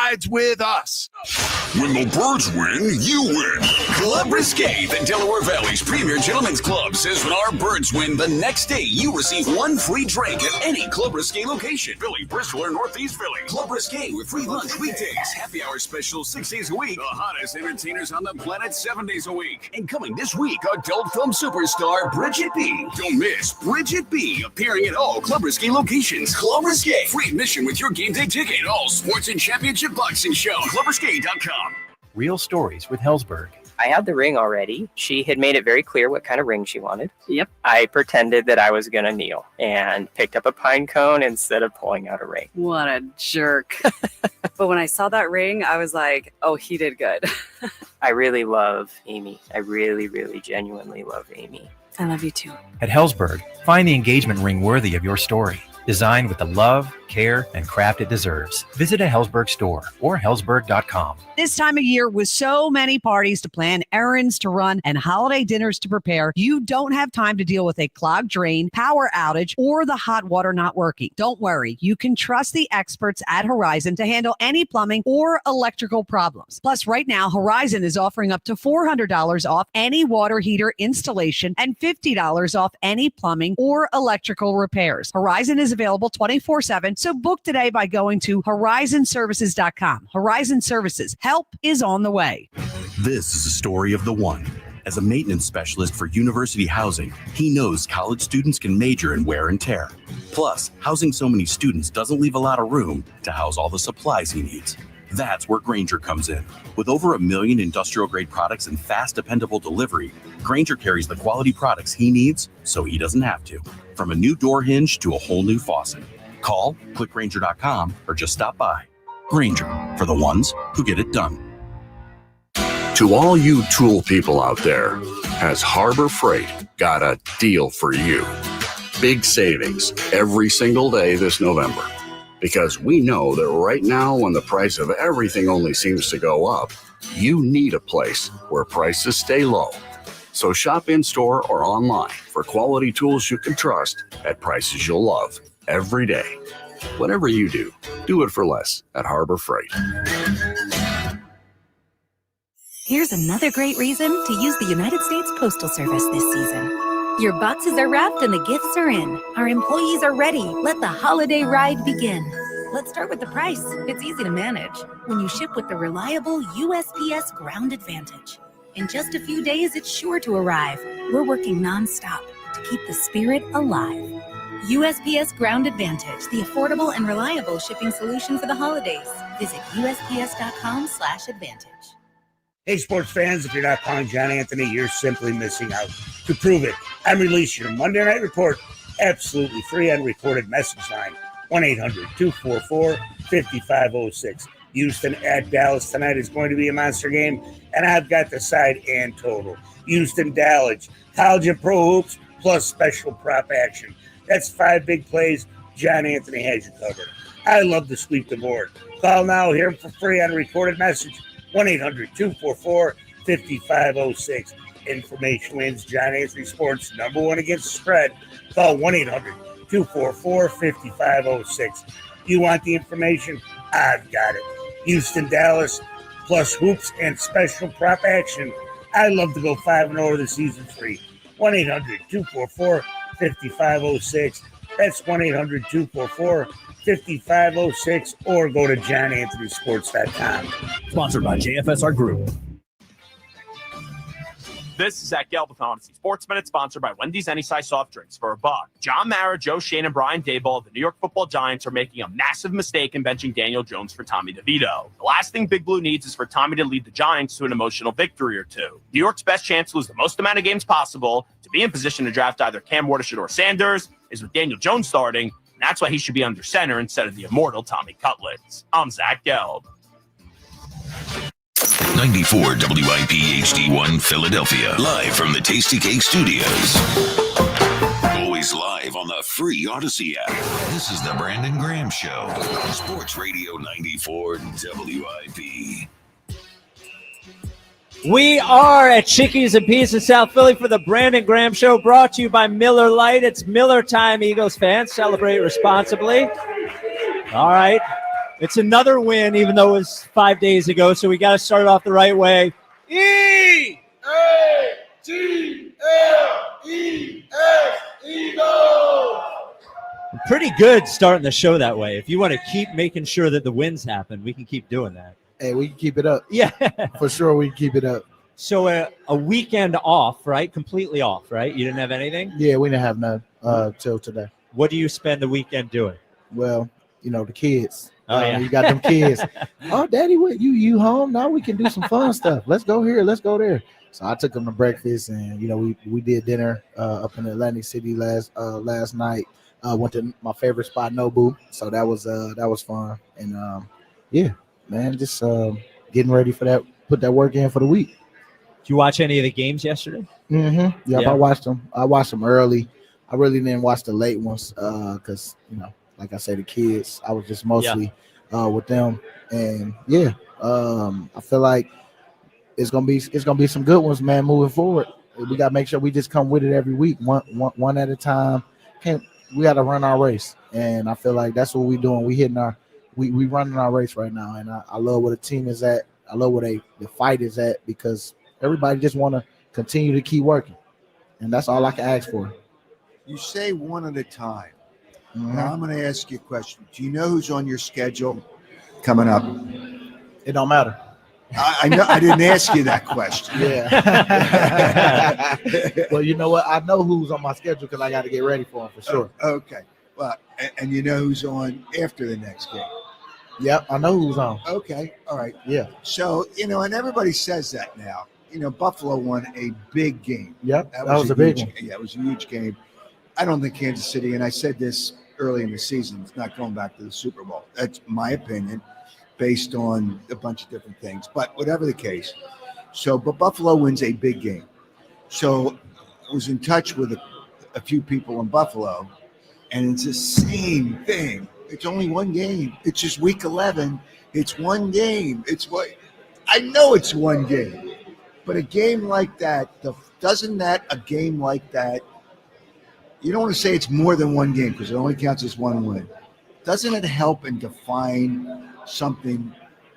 rides with us. When the birds win, you win. Club Risque, the Delaware Valley's premier gentlemen's club, says when our birds win, the next day you receive one free drink at any Club Risque location. Philly, Bristol, or Northeast Philly. Club Risque with free lunch weekdays. Happy hour special 6 days a week. The hottest entertainers on the planet 7 days a week. And coming this week, adult film superstar Bridget B. Don't miss Bridget B. appearing at all Club Risque locations. Club Risque. Free admission with your game day ticket. All sports and championship boxing show. ClubRisque.com. Real stories with Hellsberg. I had the ring already. She had made it very clear what kind of ring she wanted. Yep. I pretended that I was going to kneel and picked up a pine cone instead of pulling out a ring. What a jerk. But when I saw that ring, I was like, oh, he did good. I really love Amy. I really, really genuinely love Amy. I love you too. At Hellsberg, find the engagement ring worthy of your story. Designed with the love, care, and craft it deserves. Visit a Hellsberg store or Hellsberg.com. This time of year, with so many parties to plan, errands to run, and holiday dinners to prepare, you don't have time to deal with a clogged drain, power outage, or the hot water not working. Don't worry. You can trust the experts at Horizon to handle any plumbing or electrical problems. Plus, right now, Horizon is offering up to $400 off any water heater installation and $50 off any plumbing or electrical repairs. Horizon is available 24/7, so book today by going to horizonservices.com. Horizon Services. Help is on the way. This is a story of the one. As a maintenance specialist for university housing, he knows college students can major in wear and tear. Plus, housing so many students doesn't leave a lot of room to house all the supplies he needs. That's where Grainger comes in. With over 1 million industrial-grade products and fast, dependable delivery, Grainger carries the quality products he needs so he doesn't have to. From a new door hinge to a whole new faucet. Call, click Grainger.com, or just stop by. Grainger, for the ones who get it done. To all you tool people out there, has Harbor Freight got a deal for you? Big savings every single day this November. Because we know that right now, when the price of everything only seems to go up, you need a place where prices stay low. So shop in-store or online for quality tools you can trust at prices you'll love every day. Whatever you do, do it for less at Harbor Freight. Here's another great reason to use the United States Postal Service this season. Your boxes are wrapped and the gifts are in. Our employees are ready. Let the holiday ride begin. Let's start with the price. It's easy to manage when you ship with the reliable USPS Ground Advantage. In just a few days, it's sure to arrive. We're working nonstop to keep the spirit alive. USPS Ground Advantage, the affordable and reliable shipping solution for the holidays. Visit USPS.com/advantage. Hey, sports fans, if you're not calling John Anthony, you're simply missing out. To prove it, I'm releasing your Monday Night Report absolutely free on recorded message line, 1-800-244-5506. Houston at Dallas tonight is going to be a monster game, and I've got the side and total. Houston, Dallas, college and pro hoops, plus special prop action. That's 5 big plays. John Anthony has you covered. I love to sweep the board. Call now, hear him for free on a recorded message, 1-800-244-5506. Information wins John Anthony Sports, #1 against the spread. Call 1-800-244-5506. You want the information? I've got it. Houston, Dallas, plus hoops and special prop action. I love to go 5-0 this season free. 1-800-244-5506. That's 1-800-244-5506, or go to johnanthonysports.com. Sponsored by JFSR Group. This is Zach Gelb with Honesty Sports Minute, sponsored by Wendy's Any Size Soft Drinks. For a buck, John Mara, Joe Shane, and Brian Daboll of the New York Football Giants are making a massive mistake in benching Daniel Jones for Tommy DeVito. The last thing Big Blue needs is for Tommy to lead the Giants to an emotional victory or two. New York's best chance to lose the most amount of games possible, to be in position to draft either Cam Watershed or Sanders, is with Daniel Jones starting, and that's why he should be under center instead of the immortal Tommy Cutlets. I'm Zach Gelb. 94 WIP HD1 Philadelphia, live from the Tasty Cake Studios. Always live on the free Odyssey app. This is the Brandon Graham Show. Sports Radio 94 WIP. We are at Chickie's and Peace in South Philly for the Brandon Graham Show, brought to you by Miller Lite. It's Miller time, Eagles fans. Celebrate responsibly. All right. It's another win, even though it was 5 days ago. So we got to start off the right way. Eagles! Pretty good starting the show that way. If you want to keep making sure that the wins happen, we can keep doing that. Hey, we can keep it up. Yeah. For sure, we can keep it up. So a weekend off, right? Completely off, right? You didn't have anything? Yeah, we didn't have none till today. What do you spend the weekend doing? Well, the kids. Oh, yeah. You got them kids. Oh, Daddy, what you home? Now we can do some fun stuff. Let's go here. Let's go there. So I took them to breakfast, and we did dinner up in Atlantic City last night. Went to my favorite spot, Nobu. So that was fun. And yeah, man, just getting ready for that. Put that work in for the week. Did you watch any of the games yesterday? Mm-hmm. Yeah, I watched them. I watched them early. I really didn't watch the late ones because like I say, the kids. I was just mostly with them, and yeah, I feel like it's gonna be some good ones, man. Moving forward, we gotta make sure we just come with it every week, one at a time. We gotta run our race, and I feel like that's what we're doing. We running our race right now, and I love where the team is at. I love where the fight is at because everybody just want to continue to keep working, and that's all I can ask for. You say one at a time. Mm-hmm. Now I'm going to ask you a question. Do you know who's on your schedule coming up? It don't matter. I know. I didn't ask you that question. Yeah. Well, you know what? I know who's on my schedule because I got to get ready for them for sure. Okay. Well, and you know who's on after the next game. Yep, I know who's on. Okay. All right. Yeah. So, and everybody says that now. Buffalo won a big game. Yep. That was a big one. Yeah, it was a huge game. I don't think Kansas City, and I said this early in the season, it's not going back to the Super Bowl. That's my opinion based on a bunch of different things. But whatever the case. But Buffalo wins a big game. So I was in touch with a few people in Buffalo, and it's the same thing. It's only one game. It's just week 11. It's one game. I know it's one game. But a game like that, a game like that, you don't want to say it's more than one game because it only counts as one win. Doesn't it help and define something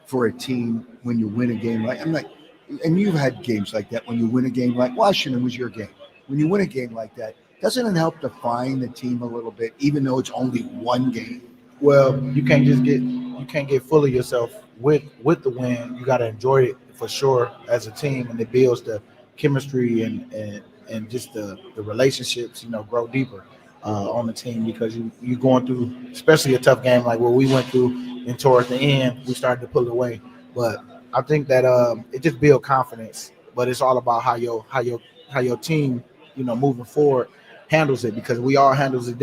for a team when you win a game and you've had games like that when you win a game like Washington was your game. When you win a game like that, doesn't it help define the team a little bit, even though it's only one game? Well, you can't get full of yourself with the win. You got to enjoy it for sure as a team, and it builds the chemistry and just the relationships, grow deeper on the team because you're going through, especially a tough game like what we went through, and towards the end we started to pull it away. But I think that it just builds confidence. But it's all about how your team, moving forward handles it because we all handle it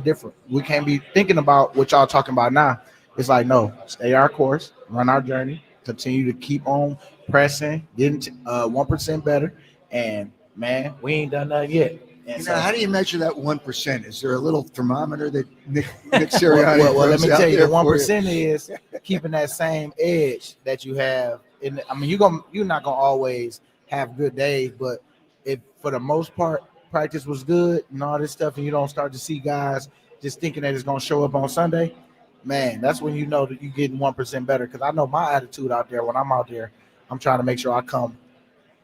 different. We can't be thinking about what y'all talking about now. It's like, no, stay our course, run our journey, continue to keep on pressing, getting 1% better, and man, we ain't done nothing yet. And how do you measure that 1%? Is there a little thermometer that Nick Sirianni well, let me tell you, the 1% is keeping that same edge that you have. You're not gonna always have good days, but if for the most part practice was good and all this stuff, and you don't start to see guys just thinking that it's gonna show up on Sunday, man, that's when you know that you're getting 1% better. Because I know my attitude out there when I'm out there, I'm trying to make sure I come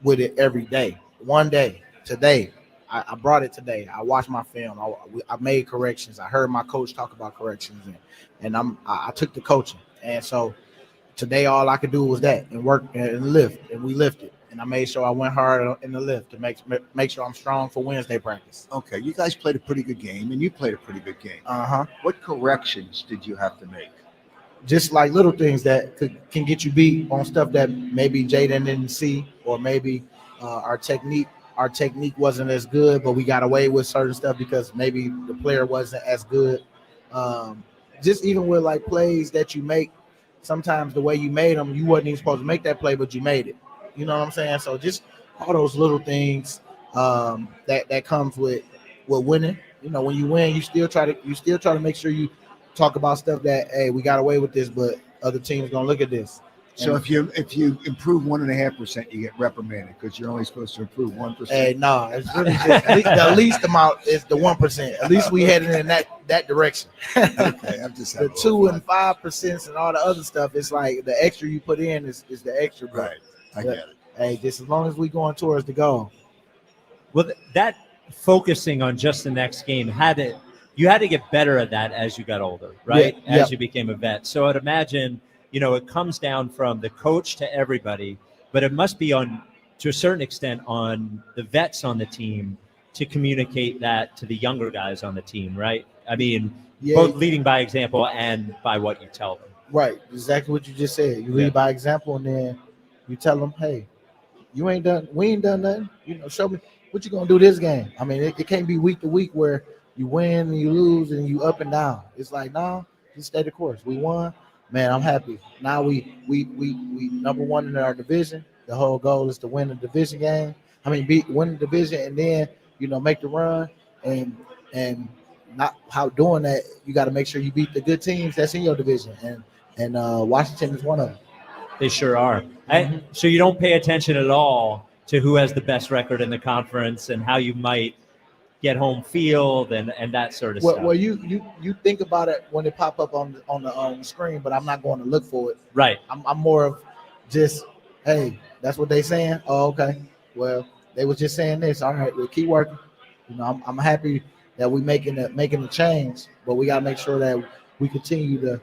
with it every day. One day, today, I brought it today. I watched my film. I made corrections. I heard my coach talk about corrections, and I took the coaching. And so today, all I could do was that and work and lift, and we lifted. And I made sure I went hard in the lift to make sure I'm strong for Wednesday practice. Okay, you guys played a pretty good game, and you played a pretty good game. What corrections did you have to make? Just like little things that can get you beat on stuff that maybe Jaden didn't see, or maybe our technique wasn't as good, but we got away with certain stuff because maybe the player wasn't as good. Just even with like plays that you make, sometimes the way you made them, you wasn't even supposed to make that play, but you made it. You know what I'm saying? So just all those little things that comes with winning. When you win, you still try to make sure you talk about stuff that, hey, we got away with this, but other teams gonna look at this. So And- if you improve 1.5%, you get reprimanded because you're only supposed to improve 1%. Hey, no, it's really just the least amount is the 1%. At least we headed in that direction. Okay, I'm just The 2 and 5% and all the other stuff. It's like the extra you put in is the extra. Bro. Right, I get it. Hey, just as long as we going towards the goal. Well, that focusing on just the next game you had to get better at that as you got older, right? Yeah, As you became a vet. So I'd imagine, it comes down from the coach to everybody, but it must be to a certain extent on the vets on the team to communicate that to the younger guys on the team, right? I mean, both leading by example and by what you tell them. Right, exactly what you just said. You lead by example, and then you tell them, "Hey, we ain't done nothing. Show me what you gonna do this game." I mean, it can't be week to week where you win and you lose and you up and down. It's like, no, just stay the course. We won, man. I'm happy. Now we number one in our division. The whole goal is to win the division game. Win the division and then make the run and not how doing that. You got to make sure you beat the good teams that's in your division, and Washington is one of them. They sure are. So you don't pay attention at all to who has the best record in the conference and how you might get home field and that sort of stuff. Well, you think about it when it pop up on the screen, but I'm not going to look for it. Right. I'm more of just, hey, that's what they saying. Oh, okay. Well, they was just saying this. All right, we'll keep working. I'm happy that we making the change, but we got to make sure that we continue to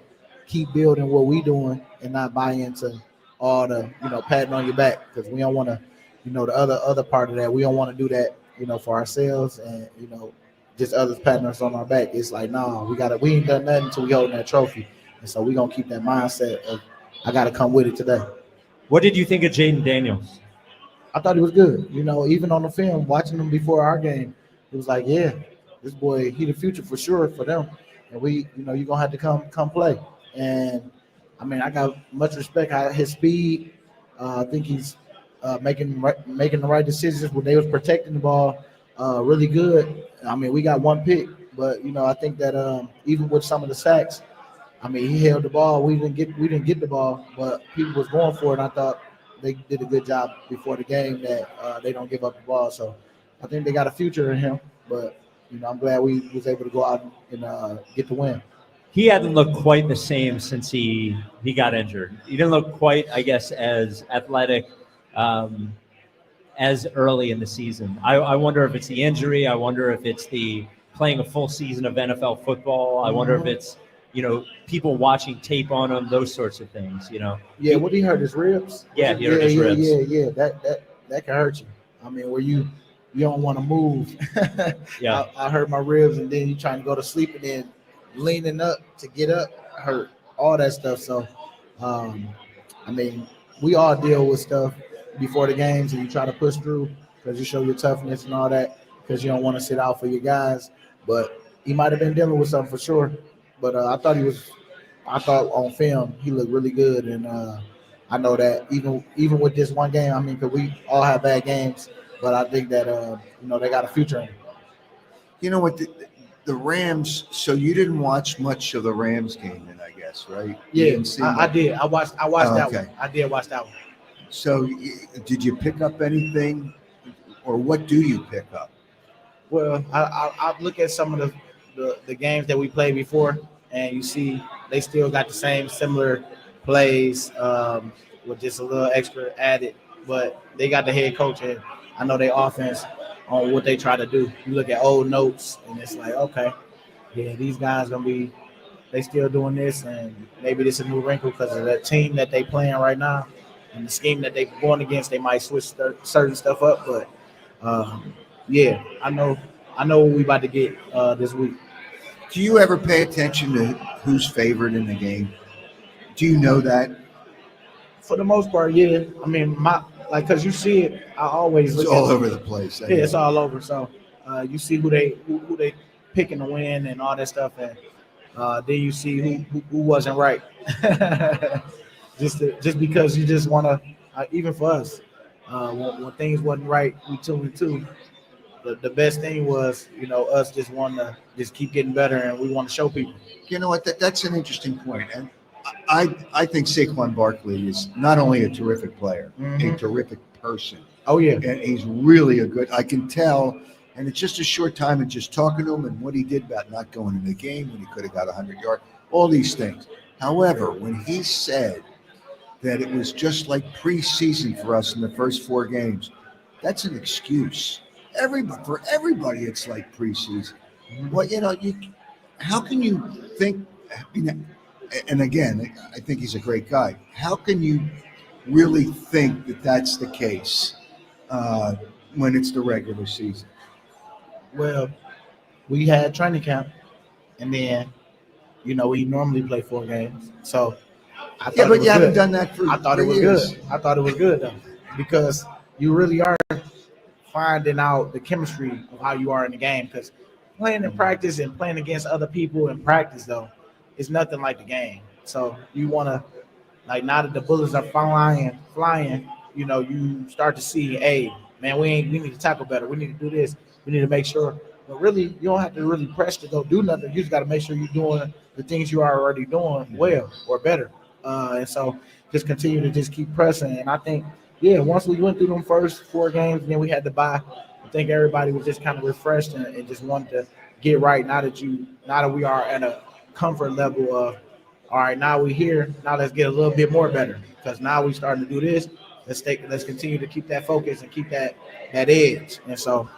keep building what we doing and not buy into all the patting on your back, because we don't want to, the other part of that, we don't want to do that, for ourselves and just others patting us on our back. It's like, nah, we ain't done nothing until we holding that trophy, and so we gonna keep that mindset of I got to come with it today. What did you think of Jaden Daniels? I thought he was good. Even on the film, watching him before our game, it was like, yeah, this boy, he the future for sure for them, and we, you're gonna have to come play. And I got much respect. His speed, I think he's making the right decisions when they was protecting the ball, really good. We got one pick, but I think that even with some of the sacks, he held the ball. We didn't get the ball, but people was going for it. And I thought they did a good job before the game that they don't give up the ball. So I think they got a future in him. But I'm glad we was able to go out and get the win. He hadn't looked quite the same since he got injured. He didn't look quite, I guess, as athletic as early in the season. I wonder if it's the injury. I wonder if it's the playing a full season of NFL football. I wonder if it's, people watching tape on him, those sorts of things, Yeah, what he hurt his ribs? Yeah, he hurt his ribs. Yeah. That can hurt you. Where you don't want to move. Yeah. I hurt my ribs, and then you trying to go to sleep, and then leaning up to get up hurt, all that stuff. So, we all deal with stuff before the games, and you try to push through because you show your toughness and all that, because you don't want to sit out for your guys. But he might have been dealing with something for sure. But I thought on film he looked really good, and I know that even with this one game, because we all have bad games, but I think that they got a future in it. You know what? The Rams. So you didn't watch much of the Rams game, then, I guess, right? Yeah, I did. I watched that okay. one. I did watch that one. So did you pick up anything, or what do you pick up? Well, I look at some of the games that we played before, and you see they still got the same similar plays with just a little extra added, but they got the head coach, and I know their offense on what they try to do. You look at old notes, and it's like, okay, yeah, these guys they still doing this, and maybe this is a new wrinkle because of the team that they playing right now and the scheme that they going against. They might switch certain stuff up, but yeah, I know what we about to get this week. Do you ever pay attention to who's favored in the game? Do you know that? For the most part, yeah. Because you see it, I always look. It's all over the place. Yeah, it's all over. So you see who they picking to win and all that stuff, and then you see who wasn't right. just because you just want to, even for us, when things wasn't right, we 2-2. The best thing was, us just want to just keep getting better, and we want to show people. You know what? That's an interesting point. And I think Saquon Barkley is not only a terrific player, a terrific person. Oh yeah, and he's really a good. I can tell, and it's just a short time and just talking to him and what he did about not going in the game when he could have got 100 yards, all these things. However, when he said that it was just like preseason for us in the first 4 games, that's an excuse. For everybody, it's like preseason. Well, how can you think? And again, I think he's a great guy. How can you really think that that's the case when it's the regular season? Well, we had training camp, and then we normally play 4 games. So I thought but you haven't done that for. I thought it was good. I thought it was good though, because you really are finding out the chemistry of how you are in the game. Because playing in practice and playing against other people in practice though, it's nothing like the game. So you want to, like, now that the bullets are flying, you start to see, hey, man, we need to tackle better. We need to do this. We need to make sure. But really, you don't have to really press to go do nothing. You just got to make sure you're doing the things you are already doing well or better. And so just continue to just keep pressing. And I think, once we went through them first 4 games, and then we had to bye, I think everybody was just kind of refreshed and just wanted to get right. Now that we are at a comfort level of, all right, now we're here. Now let's get a little bit more better, because now we're starting to do this. Let's continue to keep that focus and keep that edge. And so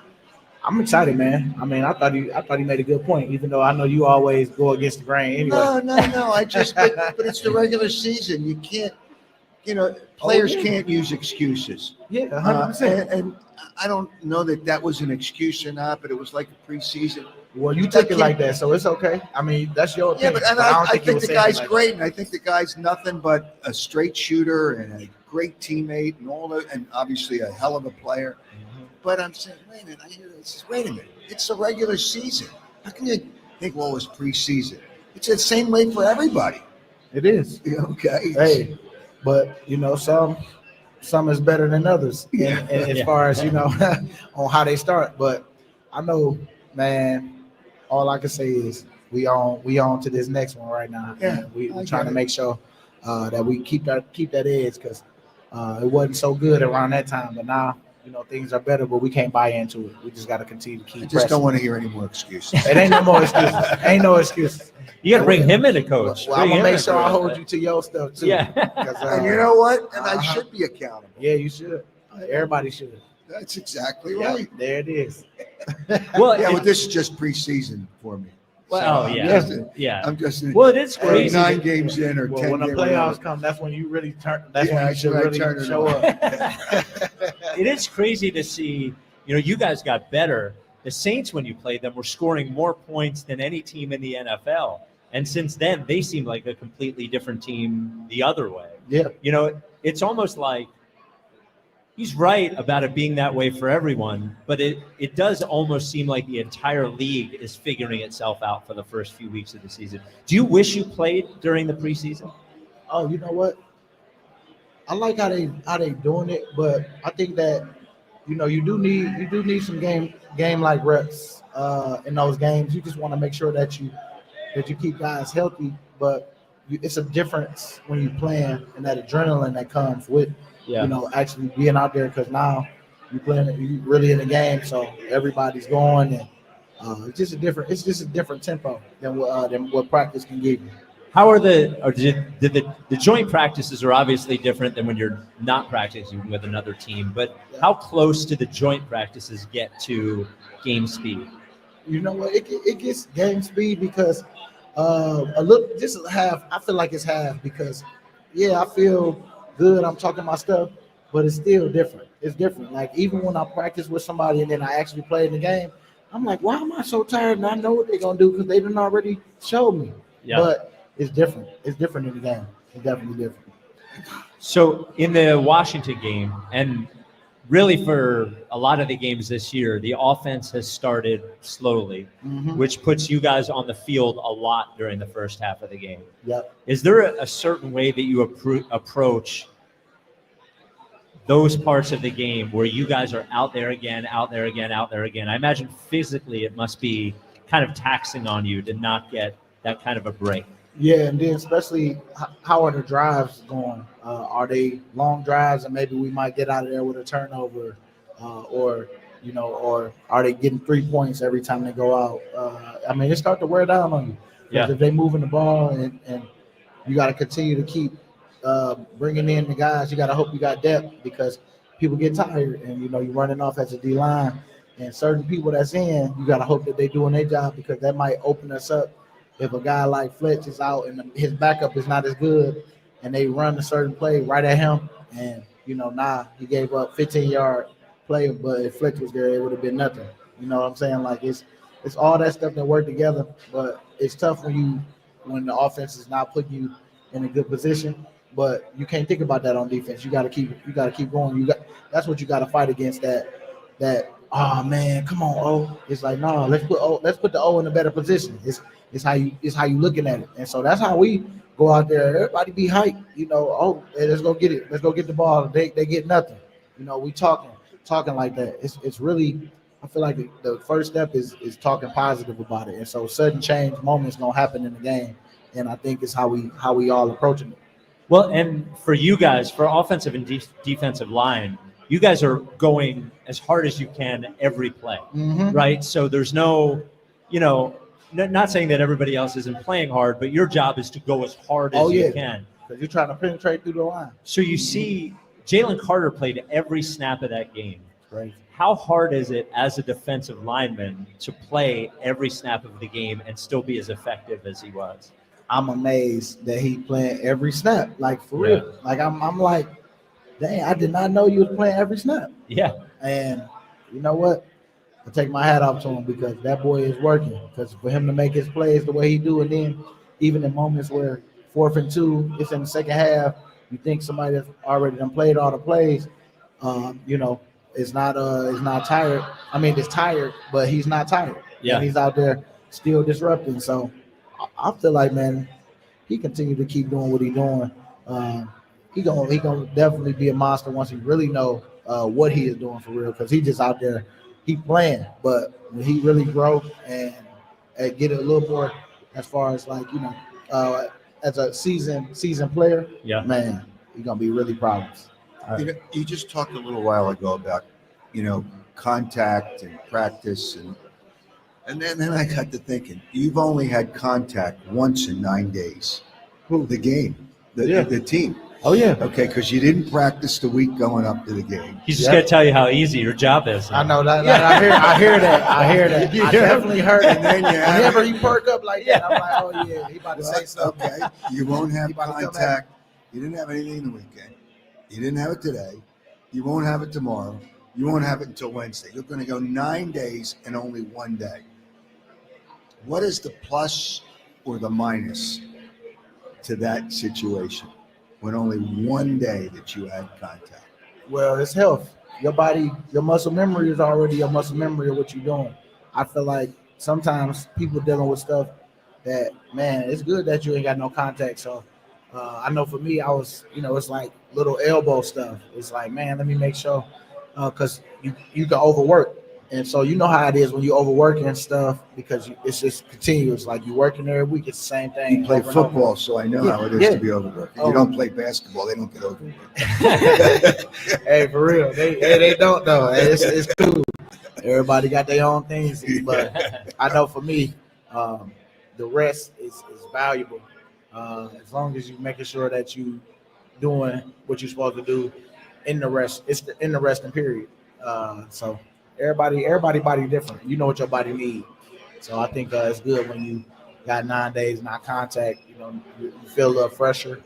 I'm excited, man. I mean, I thought he made a good point, even though I know you always go against the grain anyway. No. But it's the regular season. You can't, players can't use excuses. Yeah, 100%. And I don't know that was an excuse or not, but it was like a preseason. Well, you took it like that, so it's okay. I mean, that's your opinion. Yeah, but I think the guy's great, and I think the guy's nothing but a straight shooter and a great teammate and all that, and obviously a hell of a player. But I'm saying, wait a minute, wait a minute. It's the regular season. How can you think, well, it's preseason? It's the same way for everybody. It is. Okay. Hey, but some is better than others, as far as on how they start. But I know, man. All I can say is we on to this next one right now. Yeah, we're trying to make sure that we keep that edge, because it wasn't so good around that time. But now, things are better, but we can't buy into it. We just got to continue to keep I just pressing. don't want to hear any more excuses. It ain't no more excuses. Ain't no excuses. You got to bring him in, coach. Well, I'm going to make sure I hold you to your stuff, too. Yeah. And you know what? And I should be accountable. Yeah, you should. Everybody should. That's exactly right. There it is. Well, but this is just preseason for me. Well, so I'm just well, it is crazy. 9 games in or 10. When the playoffs come, that's when you really turn. That's when you should really show up. It is crazy to see. You guys got better. The Saints, when you played them, were scoring more points than any team in the NFL. And since then, they seem like a completely different team the other way. Yeah. It's almost like he's right about it being that way for everyone, but it does almost seem like the entire league is figuring itself out for the first few weeks of the season. Do you wish you played during the preseason? Oh, you know what? I like how they doing it, but I think that you do need some game like reps in those games. You just want to make sure that you keep guys healthy, but it's a difference when you're playing and that adrenaline that comes with actually being out there, because now you really in the game, so everybody's going, and it's just a different tempo than what practice can give you. How are the joint practices are obviously different than when you're not practicing with another team, but how close do the joint practices get to game speed? You know what? It gets game speed because a little, just half. I feel like it's half because I feel good, I'm talking my stuff, but it's still different. It's different. Like, even when I practice with somebody and then I actually play in the game, I'm like, why am I so tired? And I know what they're gonna do because they didn't already show me. Yeah. But it's different. It's different in the game. It's definitely different. So in the Washington game, and really for a lot of the games this year, the offense has started slowly, which puts you guys on the field a lot during the first half of the game. Yep. Is there a certain way that you approach those parts of the game where you guys are out there again? I imagine physically it must be kind of taxing on you to not get that kind of a break. Yeah, and then especially how are the drives going? Are they long drives, and maybe we might get out of there with a turnover, or or are they getting 3 points every time they go out? I mean, it start to wear down on you because if they moving the ball and you got to continue to keep bringing in the guys. You got to hope you got depth because people get tired, and you're running off as a D line, and certain people that's in, you got to hope that they doing their job because that might open us up. If a guy like Fletch is out and his backup is not as good, and they run a certain play right at him, and he gave up 15-yard play, but if Fletch was there, it would have been nothing. You know what I'm saying? Like it's all that stuff that work together, but it's tough when the offense is not putting you in a good position. But you can't think about that on defense. You got to keep going. That's what you got to fight against. That oh man, come on, O. It's like no, let's put the O in a better position. It's how you looking at it, and so that's how we go out there. Everybody be hyped, Oh, hey, let's go get it. Let's go get the ball. They get nothing. We talking like that. It's really. I feel like the first step is talking positive about it, and so sudden change moments gonna happen in the game, and I think it's how we all approaching it. Well, and for you guys, for offensive and defensive line, you guys are going as hard as you can every play, right? So there's no, not saying that everybody else isn't playing hard, but your job is to go as hard as you can. Because you're trying to penetrate through the line. So you see Jalen Carter played every snap of that game. Right. How hard is it as a defensive lineman to play every snap of the game and still be as effective as he was? I'm amazed that he playing every snap, like for real. Like I'm like, dang, I did not know you was playing every snap. Yeah. And you know what? I take my hat off to him because that boy is working. Because for him to make his plays the way he do, and then even in moments where 4th and 2, it's in the second half, you think somebody that's already done played all the plays, is not tired. I mean, it's tired, but he's not tired. Yeah. And he's out there still disrupting. So I feel like, man, he continue to keep doing what he's doing. He gonna definitely be a monster once he really know what he is doing for real. Because he just out there, he playing. But when he really grow and get a little more as far as like as a seasoned player, man, he's gonna be really proud of us. You just talked a little while ago about, contact and practice, and then I got to thinking, you've only had contact once in 9 days. The game, the team. Oh yeah. Okay, because you didn't practice the week going up to the game. He's just gonna tell you how easy your job is. I know that. I hear that. I definitely heard it. And then whenever you perk up like that, I'm like, oh yeah, he about to say something. Okay, you won't have contact. You didn't have anything the weekend. You didn't have it today. You won't have it tomorrow. You won't have it until Wednesday. You're going to go 9 days and only 1 day. What is the plus or the minus to that situation when only 1 day that you had contact? Well, it's health. Your body, your muscle memory is already your muscle memory of what you're doing. I feel like sometimes people dealing with stuff that, man, it's good that you ain't got no contact. So I know for me, I was, it's like little elbow stuff. It's like, man, let me make sure, because you can overwork. And so you know how it is when you overwork and stuff because it's just continuous. Like you working every week, it's the same thing. You play football, so I know how it is to be overworked. If you don't play basketball, they don't get overworked. Hey, for real, they don't though. Hey, it's cool. Everybody got their own things, but I know for me, the rest is valuable. As long as you making sure that you doing what you're supposed to do in the rest, in the resting period. So everybody body different. You know what your body needs. So I think it's good when you got 9 days not contact. You feel a little fresher,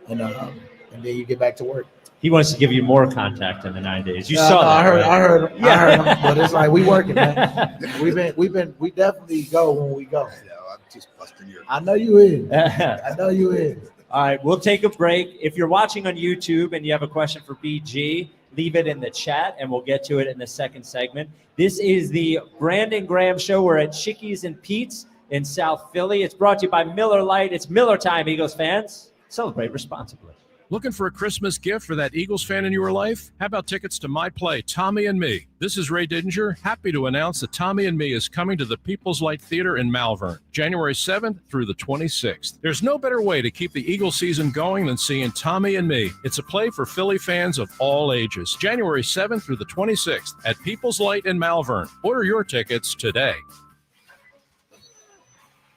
and then you get back to work. He wants to give you more contact in the 9 days. You saw that. I heard him. But it's like we working, man. We definitely go when we go. I'm just busting your. I know you is. I know you is. All right, we'll take a break. If you're watching on YouTube and you have a question for BG, leave it in the chat and we'll get to it in the second segment. This is the Brandon Graham Show. We're at Chickie's and Pete's in South Philly. It's brought to you by Miller Lite. It's Miller time, Eagles fans. Celebrate responsibly. Looking for a Christmas gift for that Eagles fan in your life? How about tickets to my play, Tommy and Me? This is Ray Didinger, happy to announce that Tommy and Me is coming to the People's Light Theater in Malvern, January 7th through the 26th. There's no better way to keep the Eagles season going than seeing Tommy and Me. It's a play for Philly fans of all ages, January 7th through the 26th at People's Light in Malvern. Order your tickets today.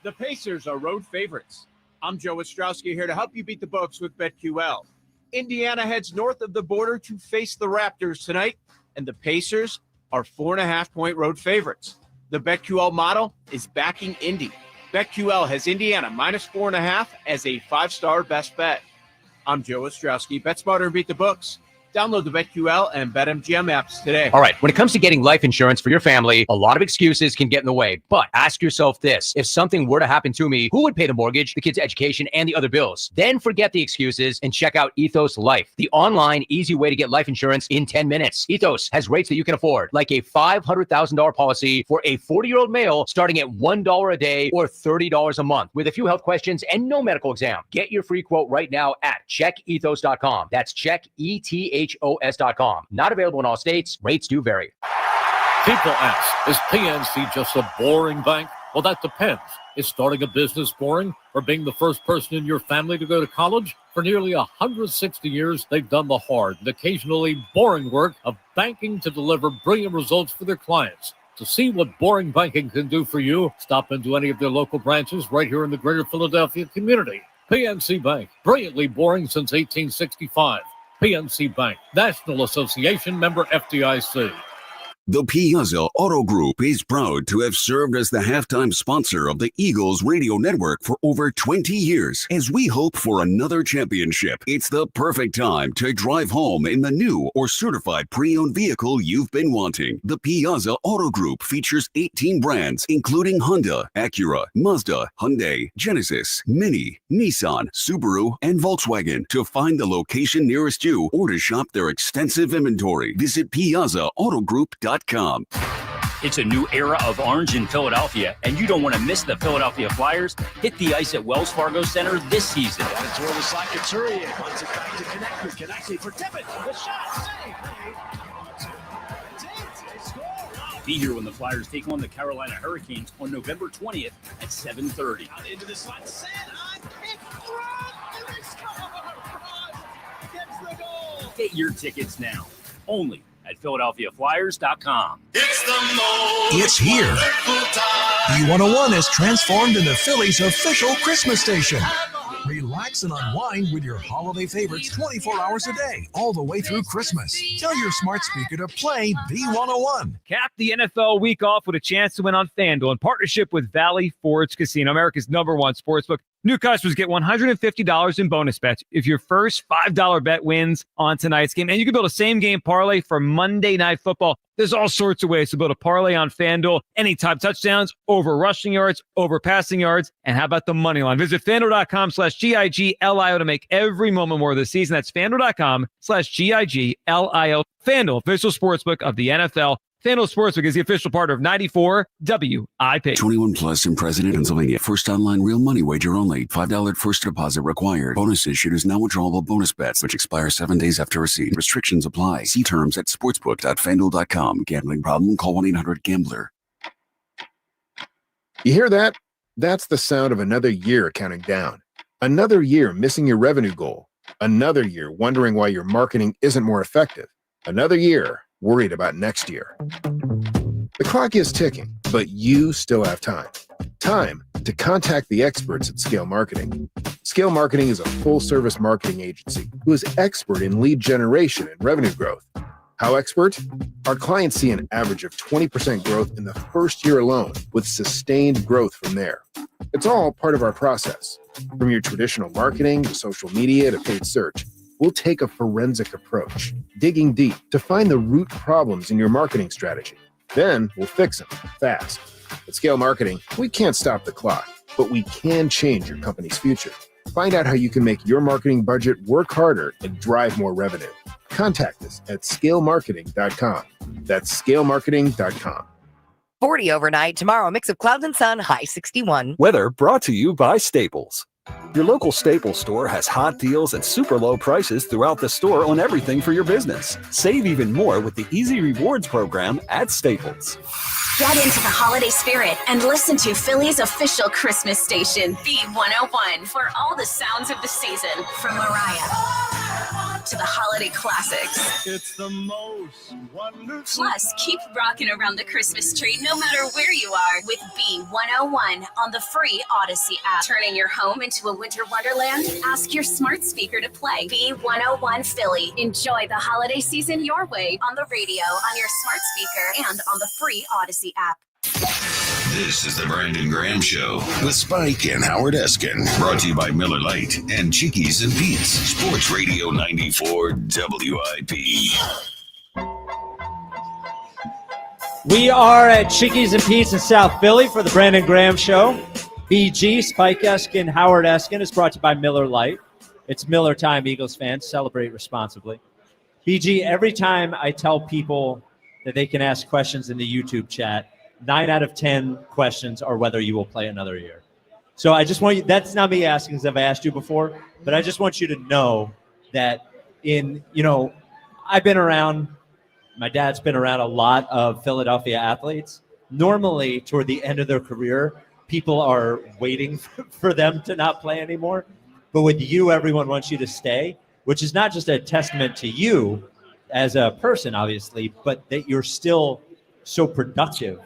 The Pacers are road favorites. I'm Joe Ostrowski here to help you beat the books with BetQL. Indiana heads north of the border to face the Raptors tonight, and the Pacers are 4.5-point road favorites. The BetQL model is backing Indy. BetQL has Indiana minus 4.5 as a 5-star best bet. I'm Joe Ostrowski. Bet smarter and beat the books. Download the BetQL and BetMGM apps today. All right, when it comes to getting life insurance for your family, a lot of excuses can get in the way. But ask yourself this: if something were to happen to me, who would pay the mortgage, the kids' education, and the other bills? Then forget the excuses and check out Ethos Life, the online, easy way to get life insurance in 10 minutes. Ethos has rates that you can afford, like a $500,000 policy for a 40-year-old male starting at $1 a day or $30 a month, with a few health questions and no medical exam. Get your free quote right now at checkethos.com. That's checkethos.com. Not available in all states. Rates do vary. People ask, is PNC just a boring bank? Well, that depends. Is starting a business boring, or being the first person in your family to go to college? For nearly 160 years, they've done the hard and occasionally boring work of banking to deliver brilliant results for their clients. To see what boring banking can do for you, stop into any of their local branches right here in the greater Philadelphia community. PNC Bank, brilliantly boring since 1865. PNC Bank, National Association member FDIC. The Piazza Auto Group is proud to have served as the halftime sponsor of the Eagles radio network for over 20 years. As we hope for another championship, it's the perfect time to drive home in the new or certified pre-owned vehicle you've been wanting. The Piazza Auto Group features 18 brands, including Honda, Acura, Mazda, Hyundai, Genesis, Mini, Nissan, Subaru, and Volkswagen. To find the location nearest you or to shop their extensive inventory, visit PiazzaAutoGroup.com. It's a new era of orange in Philadelphia, and you don't want to miss the Philadelphia Flyers hit the ice at Wells Fargo Center this season. It's where the side Couturier wants it back to connect with Connexy for Tippett. The shot saved. Be here when the Flyers take on the Carolina Hurricanes on November 20th at 7:30. Out into the slot, set on pick, run, and they score! Gets the goal! Get your tickets now, only at PhiladelphiaFlyers.com. It's here. B101 has transformed into Philly's official Christmas station. Relax and unwind with your holiday favorites 24 hours a day, all the way through Christmas. Tell your smart speaker to play B101. Cap the NFL week off with a chance to win on FanDuel in partnership with Valley Forge Casino, America's #1 sportsbook. New customers get $150 in bonus bets if your first $5 bet wins on tonight's game. And you can build a same-game parlay for Monday Night Football. There's all sorts of ways to build a parlay on FanDuel. Anytime touchdowns, over rushing yards, over passing yards, and how about the money line? Visit FanDuel.com/GIGLIO to make every moment more of the season. That's FanDuel.com/GIGLIO. FanDuel, official sportsbook of the NFL. FanDuel Sportsbook is the official partner of 94 WIP. 21 plus in President, Pennsylvania. First online real money wager only. $5 first deposit required. Bonus issued is now withdrawable bonus bets, which expire 7 days after receipt. Restrictions apply. See terms at sportsbook.fanduel.com. Gambling problem? Call 1-800-GAMBLER. You hear that? That's the sound of another year counting down. Another year missing your revenue goal. Another year wondering why your marketing isn't more effective. Another year worried about next year. The clock is ticking, but you still have time. Time to contact the experts at Scale Marketing. Scale Marketing is a full-service marketing agency who is expert in lead generation and revenue growth. How expert? Our clients see an average of 20% growth in the first year alone, with sustained growth from there. It's all part of our process. From your traditional marketing to social media to paid search, we'll take a forensic approach, digging deep to find the root problems in your marketing strategy. Then we'll fix them fast. At Scale Marketing, we can't stop the clock, but we can change your company's future. Find out how you can make your marketing budget work harder and drive more revenue. Contact us at scalemarketing.com. That's scalemarketing.com. 40 overnight. Tomorrow, a mix of clouds and sun, high 61. Weather brought to you by Staples. Your local Staples store has hot deals and super low prices throughout the store on everything for your business. Save even more with the Easy Rewards program at Staples. Get into the holiday spirit and listen to Philly's official Christmas station, B101, for all the sounds of the season, from Mariah to the holiday classics. It's the most wonderful. Plus, keep rocking around the Christmas tree no matter where you are with B101 on the free Odyssey app. Turning your home into a winter wonderland? Ask your smart speaker to play B101 Philly. Enjoy the holiday season your way on the radio, on your smart speaker, and on the free Odyssey app. This is the Brandon Graham Show with Spike and Howard Eskin. Brought to you by Miller Lite and Chickies and Pete's. Sports Radio 94 WIP. We are at Chickies and Pete's in South Philly for the Brandon Graham Show. BG, Spike Eskin, Howard Eskin is brought to you by Miller Lite. It's Miller time, Eagles fans. Celebrate responsibly. BG, every time I tell people that they can ask questions in the YouTube chat, 9 out of 10 questions are whether you will play another year. So I just want you, that's not me asking because I've asked you before, but I just want you to know that I've been around, my dad's been around a lot of Philadelphia athletes. Normally, toward the end of their career, people are waiting for them to not play anymore. But with you, everyone wants you to stay, which is not just a testament to you as a person, obviously, but that you're still so productive,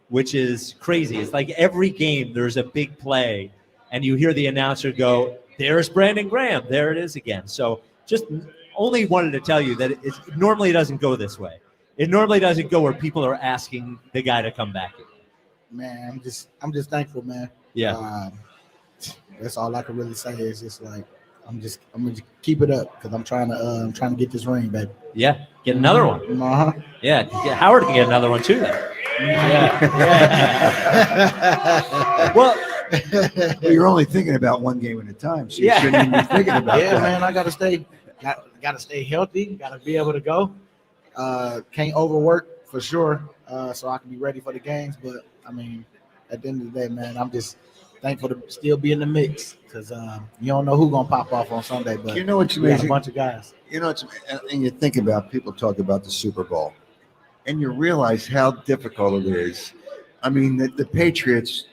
which is crazy. It's like every game there's a big play and you hear the announcer go, there's Brandon Graham. There it is again. So just only wanted to tell you that it normally doesn't go this way. It normally doesn't go where people are asking the guy to come back. Man, I'm just thankful, man. Yeah. That's all I can really say is just like, I'm gonna keep it up because I'm trying to get this ring, baby. Yeah, get another one. Uh-huh. Yeah, Howard can get another one too then. Yeah. Well, you're only thinking about one game at a time, so you shouldn't even be thinking about that. Man, I gotta stay healthy, gotta be able to go. Can't overwork for sure, so I can be ready for the games. But I mean, at the end of the day, man, I'm just thankful to still be in the mix because you don't know who's gonna pop off on Sunday. But you know what's we got amazing? a bunch of guys. And you think about people talk about the Super Bowl, and you realize how difficult it is. I mean, the Patriots.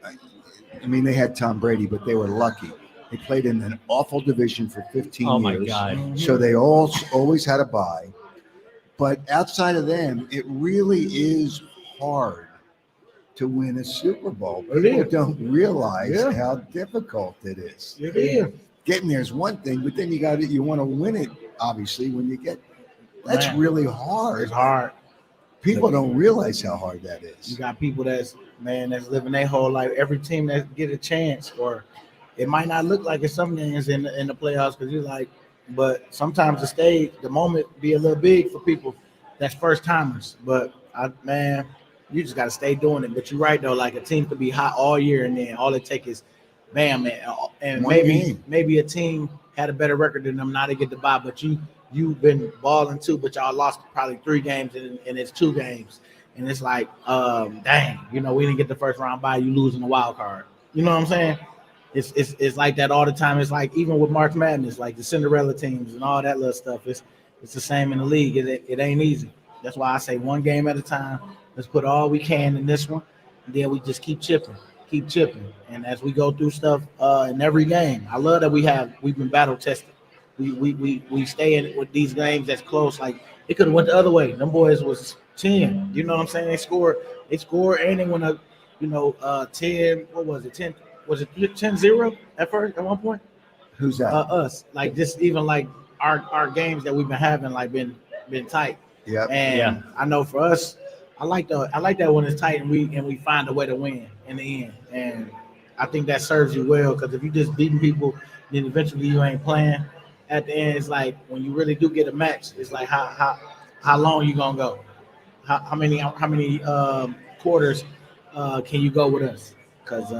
I mean, they had Tom Brady, but they were lucky. They played in an awful division for 15 years. Oh my God! So they always had a bye. But outside of them, it really is hard to win a Super Bowl. People don't realize how difficult it is. It is. Getting there is one thing, but then you want to win it, obviously, when you get that's Man, really hard. It's hard. People don't realize how hard that is. You got people that's living their whole life. Every team that get a chance, or it might not look like it's some games in the playoffs because you're like, but sometimes the moment be a little big for people that's first timers. But you just got to stay doing it. But you're right though, like a team could be hot all year and then all it takes is bam, man, and maybe a team had a better record than them. Now they get the bye, but you've been balling too, but y'all lost probably 3 games and it's 2 games. And it's like, dang, we didn't get the first round bye, you losing the wild card. You know what I'm saying? It's like that all the time. It's like even with March Madness, like the Cinderella teams and all that little stuff. It's the same in the league. It ain't easy. That's why I say one game at a time. Let's put all we can in this one, and then we just keep chipping. And as we go through stuff in every game, I love that we've been battle tested. We stay in with these games that's close. Like it could have went the other way. Them boys was 10. You know what I'm saying? They scored, and they went up, 10. What was it? 10. Was it 10-0 at one point? Who's that? Us. Like just even like our games that we've been having like been tight. Yeah. And I know for us, I like that when it's tight and we find a way to win in the end. And I think that serves you well because if you just beating people, then eventually you ain't playing. At the end, it's like when you really do get a match, it's like how long you gonna go? How many quarters can you go with us? Because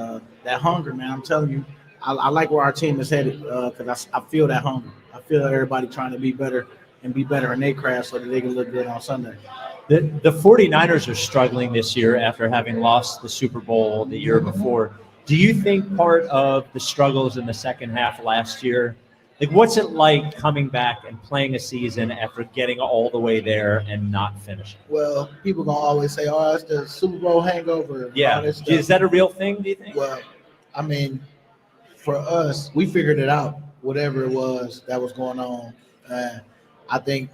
that hunger, man, I'm telling you, I like where our team is headed because I feel that hunger. I feel everybody trying to be better and be better in their craft so that they can look good on Sunday. The 49ers are struggling this year after having lost the Super Bowl the year before. Do you think part of the struggles in the second half last year, like what's it like coming back and playing a season after getting all the way there and not finishing? Well, people gonna always say, "Oh, it's the Super Bowl hangover." and Yeah. all this stuff. Is that a real thing, do you think? Well, I mean, for us, we figured it out. Whatever it was that was going on, I think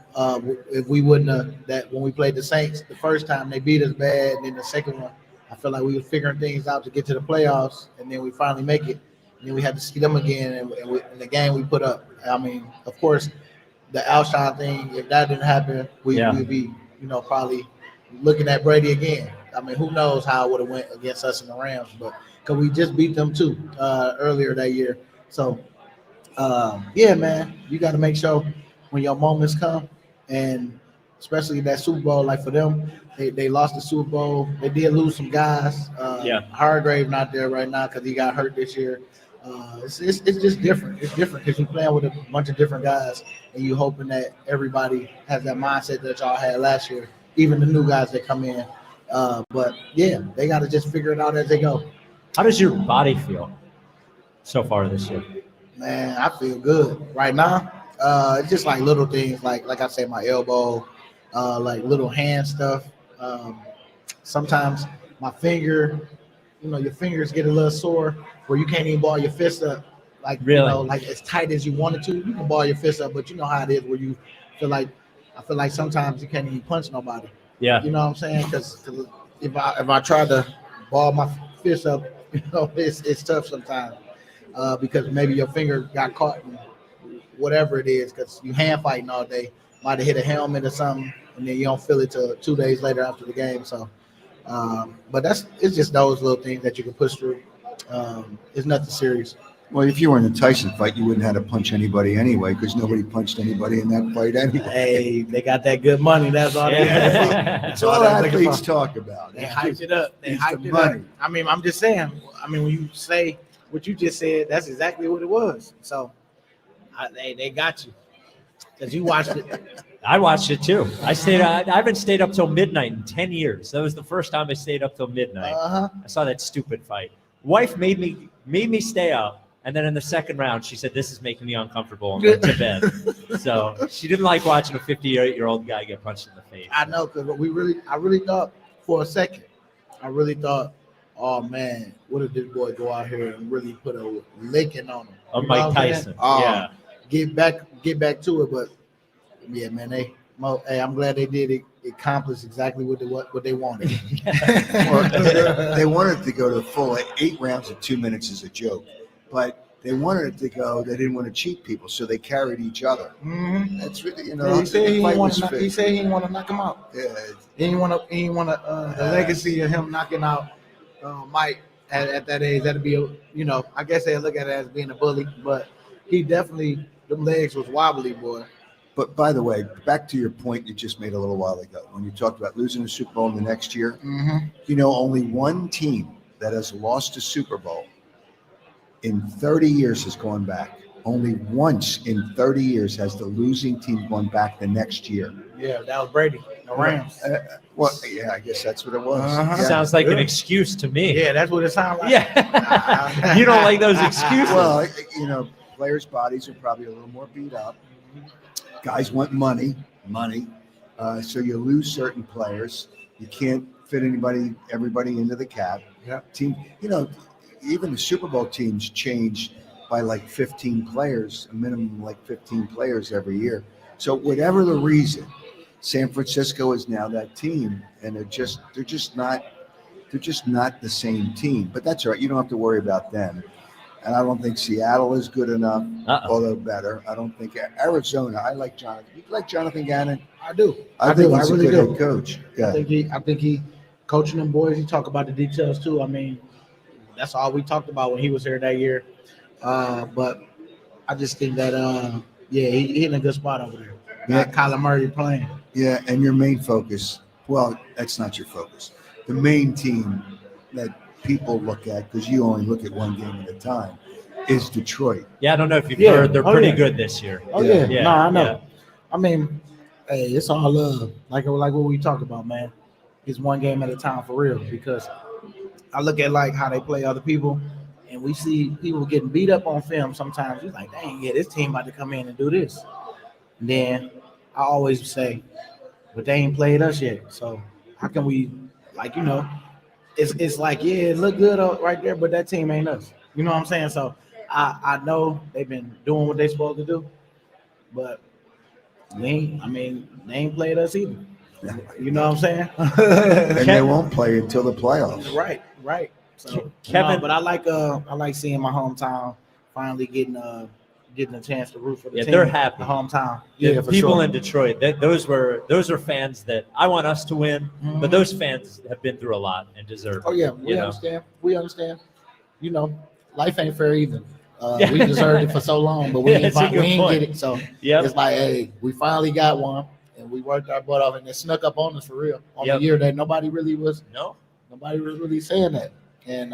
if we wouldn't have that when we played the Saints the first time, they beat us bad, and then the second one, I feel like we were figuring things out to get to the playoffs, and then we finally make it. And then we had to see them again, and in the game we put up. I mean, of course, the Alshon thing, if that didn't happen, we'd be, probably looking at Brady again. I mean, who knows how it would have went against us in the Rams, but because we just beat them too earlier that year. So, yeah, man, you got to make sure when your moments come, and especially that Super Bowl, like for them, they lost the Super Bowl. They did lose some guys. Hargrave not there right now because he got hurt this year. It's just different. It's different because you're playing with a bunch of different guys, and you hoping that everybody has that mindset that y'all had last year, even the new guys that come in. But yeah, they got to just figure it out as they go. How does your body feel so far this year? Man, I feel good right now. It's just like little things, like I say, my elbow, like little hand stuff. Sometimes my finger, your fingers get a little sore where you can't even ball your fist up, like really, like as tight as you wanted to. You can ball your fist up, but you know how it is where you feel like I feel like sometimes you can't even punch nobody. Yeah, you know what I'm saying? Because if I try to ball my fist up, it's tough sometimes because maybe your finger got caught in whatever it is because you hand fighting all day. Might have hit a helmet or something, and then you don't feel it till 2 days later after the game. So, but it's just those little things that you can push through. It's nothing serious. Well, if you were in a Tyson fight, you wouldn't have to punch anybody anyway because nobody punched anybody in that fight anyway. Hey, they got that good money. That's all they have. That's all athletes talk about. They hyped it up. They It's hyped the it money. up. I mean, I'm just saying. I mean, when you say what you just said, that's exactly what it was. So, they got you because you watched it. I watched it too. I haven't stayed up till midnight in 10 years. That was the first time I stayed up till midnight. I saw that stupid fight. Wife made me stay up. And then in the second round, she said, "This is making me uncomfortable," and went to bed. So she didn't like watching a 58-year-old guy get punched in the face. I know, because I really thought for a second, oh man, what if this boy go out here and really put a licking on him? Of Mike Tyson. Yeah. Get back to it, but yeah, man, I'm glad they did it. Accomplish exactly what they wanted. Well, they wanted to go to the full 8 rounds in 2 minutes as a joke. But they wanted it to go. They didn't want to cheat people, so they carried each other. Mm-hmm. That's really, He said he didn't want to knock him out. Yeah. He didn't want the legacy of him knocking out Mike at that age. That'd be I guess they look at it as being a bully, but he definitely them legs was wobbly, boy. But by the way, back to your point you just made a little while ago when you talked about losing the Super Bowl in the next year. Mm-hmm. Only one team that has lost a Super Bowl in 30 years has gone back. Only once in 30 years has the losing team gone back the next year. Yeah, that was Brady, the Rams. I guess that's what it was. Sounds like an excuse to me. Yeah, that's what it sounds like. Yeah. You don't like those excuses. Well, players' bodies are probably a little more beat up. Guys want money. So you lose certain players. You can't fit everybody into the cap. Yeah. Team, even the Super Bowl teams change by like 15 players, a minimum like 15 players every year. So whatever the reason, San Francisco is now that team, and they're just not the same team. But that's all right. You don't have to worry about them. And I don't think Seattle is good enough, although better. I don't think Arizona. I like Jonathan. You like Jonathan Gannon? I do. I think he's really a good do. head coach. Yeah. I think he coaching them boys. He talk about the details too. I mean, that's all we talked about when he was here that year. But I just think that he in a good spot over there. Got Kyler Murray playing. Yeah, and your main focus. Well, that's not your focus. The main team that people look at, because you only look at one game at a time, is Detroit. Yeah, I don't know if you've heard. They're pretty good this year. Oh yeah. No, I know. Yeah. I mean, hey, it's all love. Like what we talk about, man. It's one game at a time for real. Because I look at like how they play other people, and we see people getting beat up on film sometimes, you're like, dang, yeah, this team about to come in and do this. And then I always say, but they ain't played us yet. So how can we, like, it's like, yeah, it look good right there, but that team ain't us. You know what I'm saying? So I know they've been doing what they're supposed to do, but they ain't played us either. You know what I'm saying? And they won't play until the playoffs. Right. So Kevin, but I like seeing my hometown finally getting a chance to root for the team. They're happy. The hometown. Yeah, for people sure. in Detroit. Those are fans that I want us to win, but those fans have been through a lot and deserve. Oh yeah, we understand. We understand. Life ain't fair either. We deserved it for so long, but we ain't get it. So it's like, hey, we finally got one, and we worked our butt off, and it snuck up on us for real on the year that nobody really was. Nobody was really saying that, and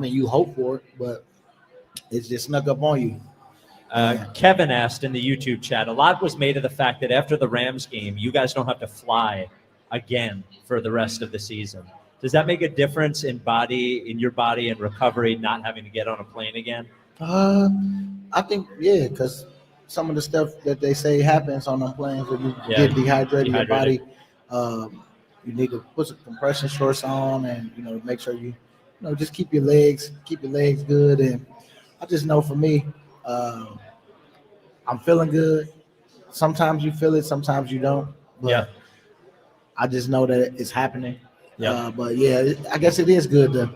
you hope for it, but it's just snuck up on you. Kevin asked in the YouTube chat, a lot was made of the fact that after the Rams game, you guys don't have to fly again for the rest of the season. Does that make a difference in your body and recovery, not having to get on a plane again? I think, because some of the stuff that they say happens on them planes when you get dehydrated, your body, you need to put some compression shorts on and, make sure you just keep your legs good. And I just know for me, I'm feeling good. Sometimes you feel it, sometimes you don't. But I just know that it's happening. But I guess it is good to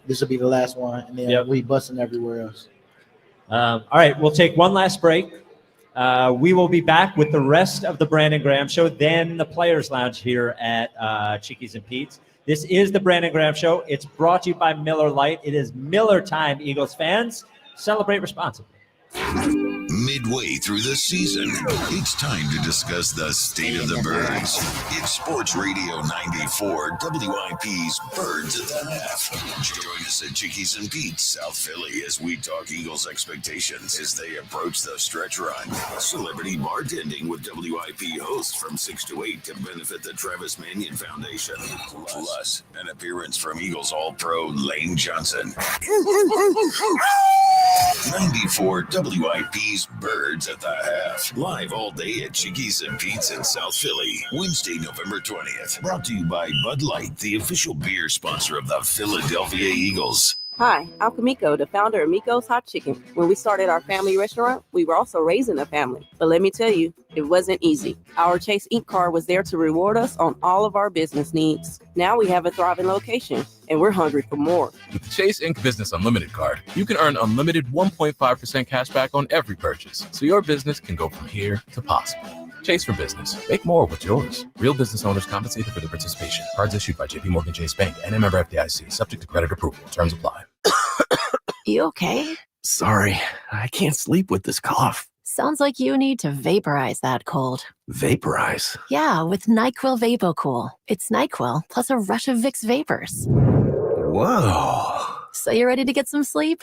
this will be the last one, and then we busting everywhere else. All right, we'll take one last break. We will be back with the rest of the Brandon Graham Show, then the Players Lounge here at Chickies and Pete's. This is the Brandon Graham Show. It's brought to you by Miller Lite. It is Miller time, Eagles fans. Celebrate responsibly. Midway through the season, it's time to discuss the state of the birds. It's Sports Radio 94, WIP's Birds at the Half. Join us at Chickies and Pete's, South Philly, as we talk Eagles expectations as they approach the stretch run. Celebrity bartending with WIP hosts from 6 to 8 to benefit the Travis Mannion Foundation. Plus, an appearance from Eagles All-Pro Lane Johnson. 94 WIP's Birds at the Half. Live all day at Chickies and Pete's in South Philly. Wednesday, November 20th. Brought to you by Bud Light, the official beer sponsor of the Philadelphia Eagles. Hi, I'm Kamiko, the founder of Miko's Hot Chicken. When we started our family restaurant, we were also raising a family. But let me tell you, it wasn't easy. Our Chase Inc. card was there to reward us on all of our business needs. Now we have a thriving location, and we're hungry for more. With the Chase Inc. Business Unlimited card, you can earn unlimited 1.5% cash back on every purchase, so your business can go from here to possible. Chase for business. Make more with yours. Real business owners compensated for their participation. Cards issued by JPMorgan Chase Bank and a member FDIC. Subject to credit approval. Terms apply. You okay? Sorry, I can't sleep with this cough. Sounds like you need to vaporize that cold. Vaporize? Yeah, with NyQuil VapoCool. It's NyQuil plus a rush of Vicks vapors. Whoa. So you ready to get some sleep?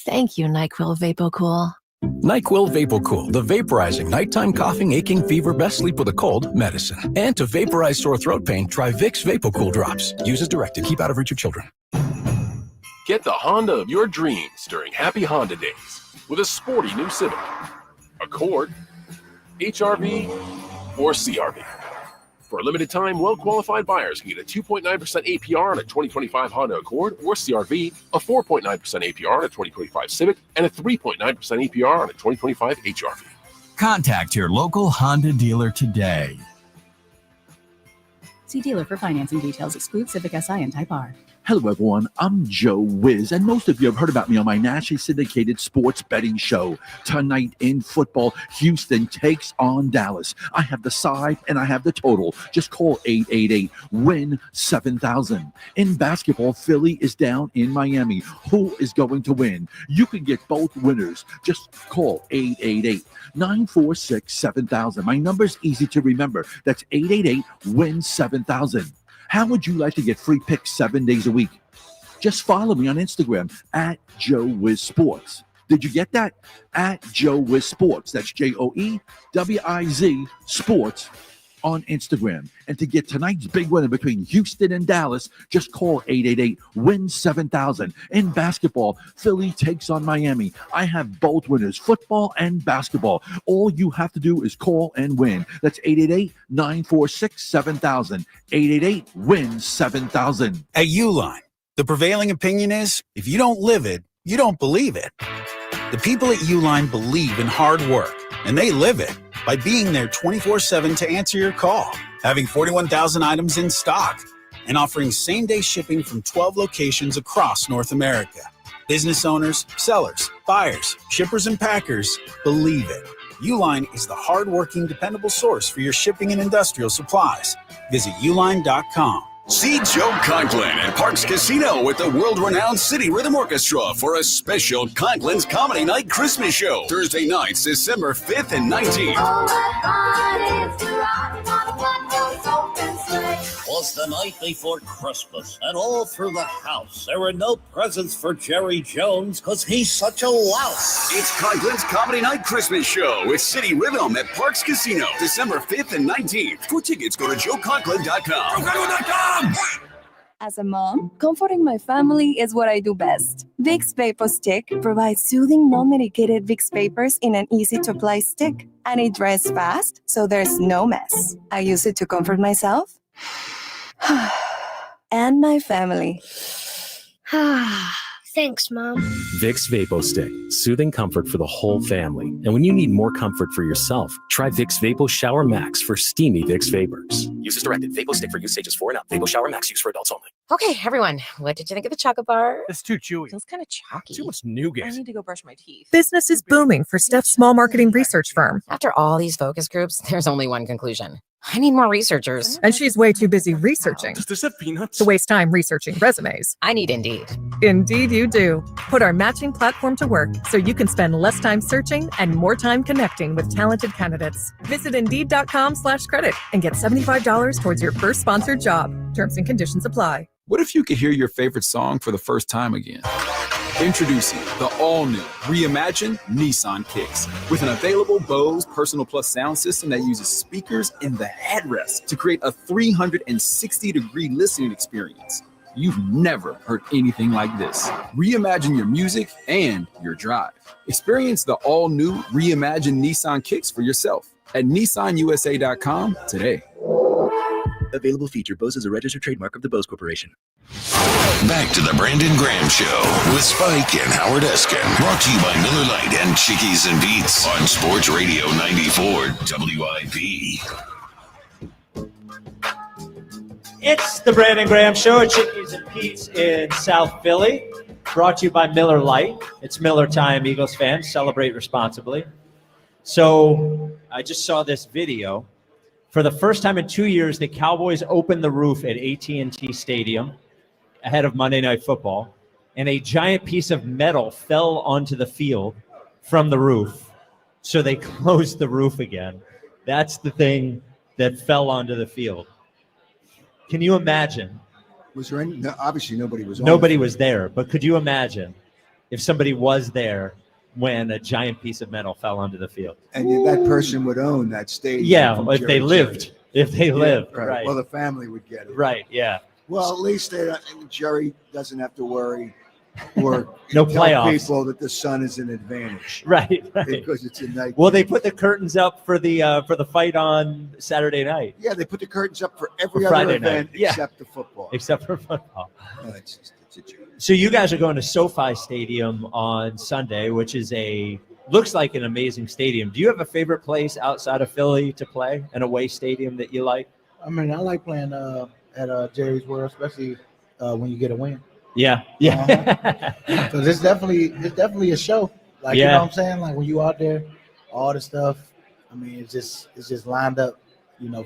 Thank you, NyQuil VapoCool. NyQuil VapoCool, the vaporizing nighttime coughing, aching, fever, best sleep with a cold medicine. And to vaporize sore throat pain, try Vicks VapoCool drops. Use as directed. Keep out of reach of children. Get the Honda of your dreams during Happy Honda Days with a sporty new Civic, Accord, HR-V, or CR-V. For a limited time, well-qualified buyers can get a 2.9% APR on a 2025 Honda Accord or CR-V, a 4.9% APR on a 2025 Civic, and a 3.9% APR on a 2025 HR-V. Contact your local Honda dealer today. See dealer for financing details. Exclude Civic Si and Type R. Hello, everyone. I'm Joe Wiz, and most of you have heard about me on my nationally syndicated sports betting show. Tonight in football, Houston takes on Dallas. I have the side and I have the total. Just call 888-WIN-7000. In basketball, Philly is down in Miami. Who is going to win? You can get both winners. Just call 888-946-7000. My number's easy to remember. That's 888-WIN-7000. How would you like to get free picks 7 days a week? Just follow me on Instagram at Joe Wiz Sports. Did you get that? At Joe Wiz Sports. That's JOEWIZ Sports on Instagram. And to get tonight's big winner between Houston and Dallas, just call 888-WIN-7000. In basketball, Philly takes on Miami. I have both winners, football and basketball. All you have to do is call and win. That's 888-946-7000. 888-WIN-7000. At Uline, the prevailing opinion is if you don't live it, you don't believe it. The people at Uline believe in hard work, and they live it by being there 24/7 to answer your call, having 41,000 items in stock, and offering same-day shipping from 12 locations across North America. Business owners, sellers, buyers, shippers, and packers believe it. Uline is the hard-working, dependable source for your shipping and industrial supplies. Visit uline.com. See Joe Conklin at Parks Casino with the world-renowned City Rhythm Orchestra for a special Conklin's Comedy Night Christmas show. Thursday nights, December 5th and 19th. Was the night before Christmas, and all through the house there were no presents for Jerry Jones because he's such a louse. It's Conklin's Comedy Night Christmas show with City Rhythm at Parks Casino, December 5th and 19th. For tickets, go to joeconklin.com. JoeConklin.com! As a mom, comforting my family is what I do best. Vicks Vapor Stick provides soothing, non-medicated Vicks vapors in an easy-to-apply stick, and it dries fast, so there's no mess. I use it to comfort myself and my family. Thanks, Mom. Vicks Vapo Stick, soothing comfort for the whole family. And when you need more comfort for yourself, try Vicks Vapo Shower Max for steamy Vicks vapors. Use as directed. Vapo Stick for use stages 4 and up. Vapo Shower Max use for adults only. Okay, everyone, what did you think of the chocolate bar? It's too chewy. Feels kind of chalky. Too much nougat. I need to go brush my teeth. Business is booming for Steph's small marketing research firm. After all these focus groups, there's only one conclusion. I need more researchers. And she's way too busy researching Does this have peanuts? to waste time researching resumes. I need Indeed. Indeed you do. Put our matching platform to work so you can spend less time searching and more time connecting with talented candidates. Visit Indeed.com/credit and get $75 towards your first sponsored job. Terms and conditions apply. What if you could hear your favorite song for the first time again? Introducing the all-new, reimagined Nissan Kicks with an available Bose Personal Plus sound system that uses speakers in the headrest to create a 360-degree listening experience. You've never heard anything like this. Reimagine your music and your drive. Experience the all-new, reimagined Nissan Kicks for yourself at nissanusa.com today. Available feature. Bose is a registered trademark of the Bose Corporation. Back to the Brandon Graham Show with Spike and Howard Eskin. Brought to you by Miller Lite and Chickies and Beats on Sports Radio 94 WIP. It's the Brandon Graham Show at Chickies and Pete's in South Philly. Brought to you by Miller Lite. It's Miller time, Eagles fans. Celebrate responsibly. So I just saw this video. For the first time in 2 years, the Cowboys opened the roof at AT&T Stadium ahead of Monday Night Football, and a giant piece of metal fell onto the field from the roof. So they closed the roof again. That's the thing that fell onto the field. Can you imagine? Was there any? No, obviously, nobody was. Nobody was there, but could you imagine if somebody was there when a giant piece of metal fell onto the field? And that person would own that stadium. Yeah, if they lived. If they lived, right. Well, the family would get it. Right, yeah. Well, at least Jerry doesn't have to worry or No tell playoffs. people that the sun is an advantage. Right. Because it's a night. Well, they put the curtains up for the fight on Saturday night. Yeah, they put the curtains up for every For other Friday event night. Yeah. except the football. Except for football. No, it's a joke. So you guys are going to SoFi Stadium on Sunday, which is looks like an amazing stadium. Do you have a favorite place outside of Philly to play, an away stadium that you like? I mean, I like playing at Jerry's World, especially when you get a win. Yeah. Because it's definitely a show. Like, you know what I'm saying? Like when you out there, all the stuff. I mean, it's just lined up,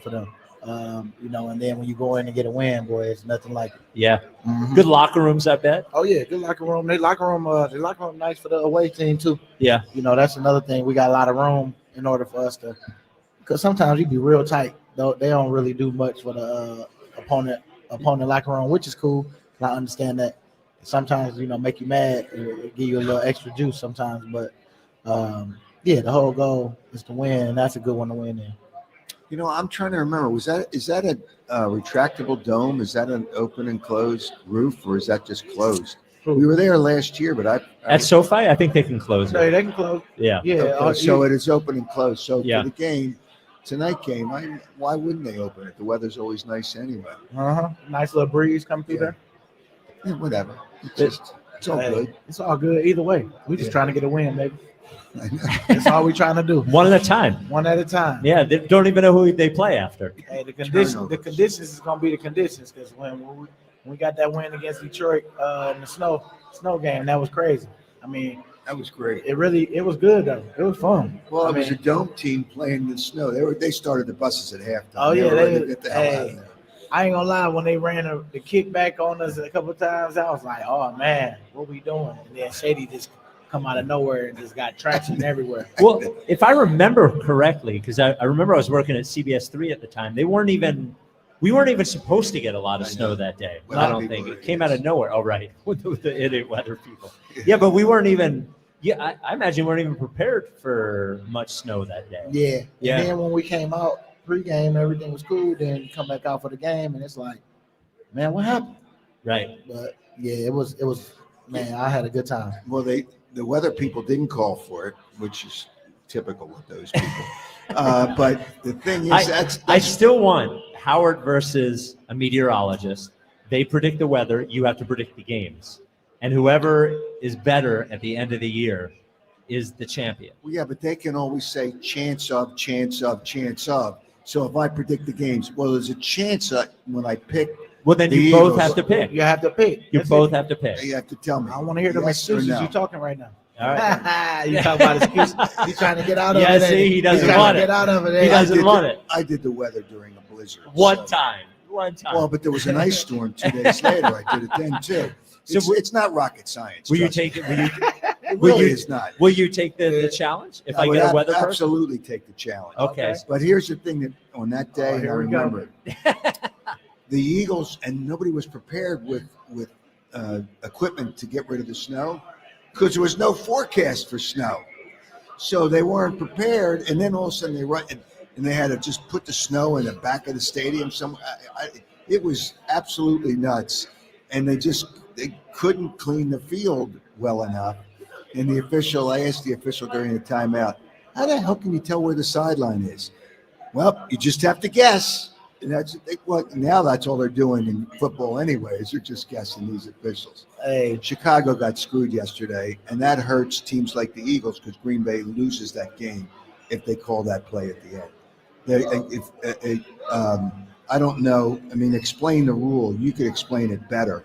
for them. And then when you go in and get a win, boy, it's nothing like it. Yeah. Mm-hmm. Good locker rooms, I bet. Oh yeah, good locker room. They locker room nice for the away team too. Yeah. That's another thing. We got a lot of room in order for us to, because sometimes you be real tight. Though they don't really do much for the opponent locker room, which is cool. I understand that. Sometimes make you mad, it give you a little extra juice sometimes. But the whole goal is to win, and that's a good one to win in. You know, I'm trying to remember. Is that a retractable dome? Is that an open and closed roof, or is that just closed? We were there last year, but At SoFi, I think they can close No, it. they can close. Yeah. Yeah. Okay, so it is open and closed. So Yeah. for the game, tonight game, why wouldn't they open it? The weather's always nice anyway. Nice little breeze come through there. Yeah, whatever. It's all good. It's all good either way. We just trying to get a win, baby. That's all we trying to do. One at a time. One at a time. Yeah, they don't even know who they play after. Hey, the conditions is gonna be the conditions because when we got that win against Detroit in the snow game, that was crazy. I mean, that was great. It was good though. It was fun. Well, I it was mean, a dome team playing in the snow. They started the buses at halftime. Oh yeah, were ready to they. get the hell out of there. I ain't gonna lie. When they ran the kickback on us a couple of times, I was like, "Oh man, what we doing?" And then Shady just come out of nowhere and just got traction everywhere. Well, if I remember correctly, because I remember I was working at CBS3 at the time, we weren't even supposed to get a lot of snow that day. Well, I don't think it came out of nowhere. Oh, right, with the idiot weather people. Yeah, but we weren't even. Yeah, I imagine we weren't even prepared for much snow that day. Yeah. Yeah. And then when we came out pregame, everything was cool. Then you come back out for the game, and it's like, man, what happened? Right. But yeah, it was. Man, I had a good time. Well, the weather people didn't call for it, which is typical with those people. But the thing is, I still want Howard versus a meteorologist. They predict the weather. You have to predict the games. And whoever is better at the end of the year is the champion. Well, yeah, but they can always say chance of, chance of, chance of. So if I predict the games, well, there's a chance when I pick. Well, then you both have to pick. You have to pick. You both have to pick. You have to tell me. I want to hear the Yes or excuses no. you're talking right now. All right. You talk about excuses. He's trying to get out of it. Yeah, see, he doesn't want it. Get out of it. He doesn't want it. I did the weather during a blizzard. One time. Well, but there was an ice storm 2 days later. I did it then too. It's not rocket science. Will you trust me. take it? It really is not. Will you take the challenge if I would get a weather person? absolutely take the challenge. Okay. But here's the thing that on that day, and I here we remember it, the Eagles, and nobody was prepared with equipment to get rid of the snow because there was no forecast for snow. So they weren't prepared, and then all of a sudden they run, and they had to just put the snow in the back of the stadium. It was absolutely nuts, and they couldn't clean the field well enough. And I asked the official during the timeout, how the hell can you tell where the sideline is? Well, you just have to guess. And now that's all they're doing in football anyways. They're just guessing, these officials. Hey, Chicago got screwed yesterday, and that hurts teams like the Eagles because Green Bay loses that game if they call that play at the end. I don't know. I mean, explain the rule. You could explain it better.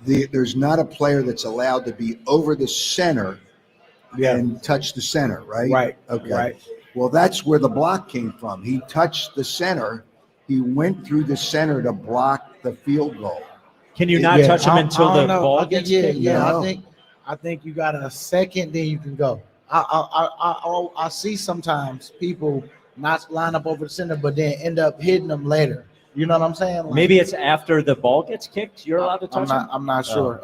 There's not a player that's allowed to be over the center and touch the center, right? Right. Okay. Right. Well, that's where the block came from. He touched the center. He went through the center to block the field goal. Can you not touch him until the ball gets kicked? I think you got a second, then you can go. I see sometimes people not line up over the center, but then end up hitting them later. You know what I'm saying? Like, Maybe it's after the ball gets kicked. You're allowed to touch him. I'm not sure.